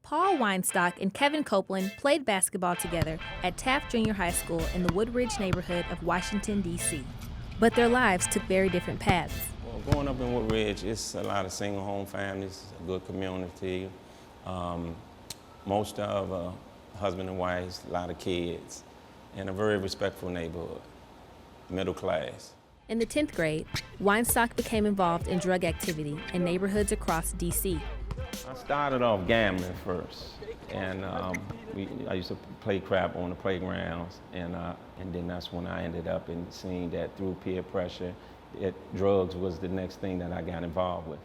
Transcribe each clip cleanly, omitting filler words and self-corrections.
Paul Winestock and Kevin Copeland played basketball together at Taft Junior High School in the Woodridge neighborhood of Washington, D.C. But their lives took very different paths. Well, growing up in Woodridge, it's a lot of single home families, a good community. Most of husband and wives, a lot of kids, and a very respectful neighborhood, middle class. In the 10th grade, Winestock became involved in drug activity in neighborhoods across D.C. I started off gambling first, and I used to play crap on the playgrounds, and then that's when I ended up in seeing that through peer pressure, drugs was the next thing that I got involved with.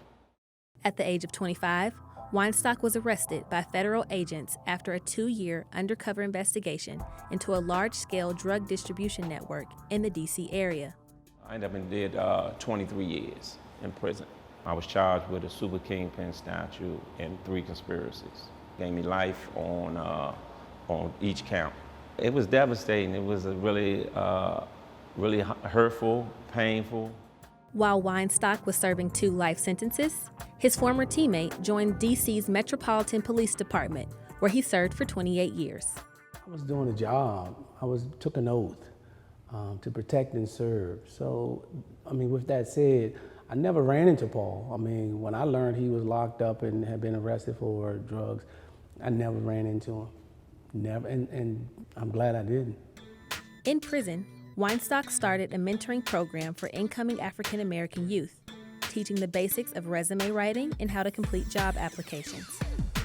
At the age of 25, Winestock was arrested by federal agents after a 2-year undercover investigation into a large-scale drug distribution network in the D.C. area. I ended up and did 23 years in prison. I was charged with a super kingpin statute and 3 conspiracies. Gave me life on each count. It was devastating. It was a really hurtful, painful. While Winestock was serving 2 life sentences, his former teammate joined D.C.'s Metropolitan Police Department, where he served for 28 years. I was doing a job. Took an oath to protect and serve. So, with that said, I never ran into Paul. When I learned he was locked up and had been arrested for drugs, I never ran into him. Never, and I'm glad I didn't. In prison, Winestock started a mentoring program for incoming African American youth, teaching the basics of resume writing and how to complete job applications.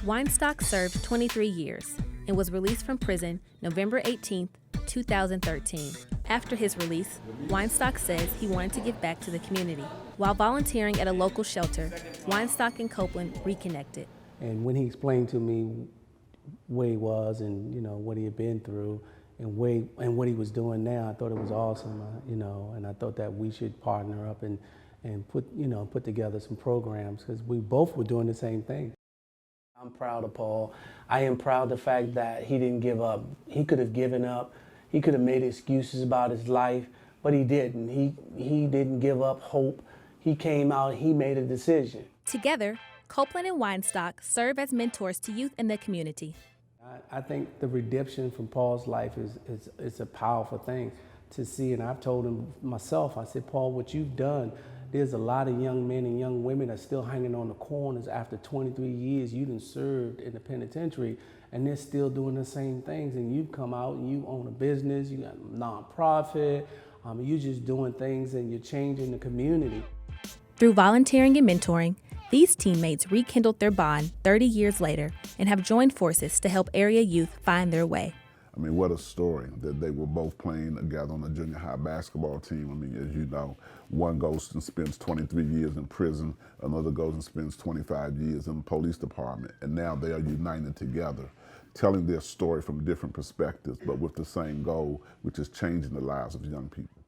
Winestock served 23 years and was released from prison November 18, 2013. After his release, Winestock says he wanted to give back to the community. While volunteering at a local shelter, Winestock and Copeland reconnected. And when he explained to me where he was and what he had been through and what he was doing now, I thought it was awesome. And I thought that we should partner up and put together some programs because we both were doing the same thing. I'm proud of Paul. I am proud of the fact that he didn't give up. He could have given up. He could have made excuses about his life, but he didn't. He didn't give up hope. He came out, he made a decision. Together, Copeland and Winestock serve as mentors to youth in the community. I think the redemption from Paul's life is a powerful thing to see, and I've told him myself, I said, Paul, what you've done, there's a lot of young men and young women that are still hanging on the corners after 23 years. You done served in the penitentiary, and they're still doing the same things, and you've come out and you own a business, you got a nonprofit, you're just doing things and you're changing the community. Through volunteering and mentoring, these teammates rekindled their bond 30 years later and have joined forces to help area youth find their way. What a story that they were both playing together on a junior high basketball team. As you know, one goes and spends 23 years in prison, another goes and spends 25 years in the police department, and now they are united together, telling their story from different perspectives, but with the same goal, which is changing the lives of young people.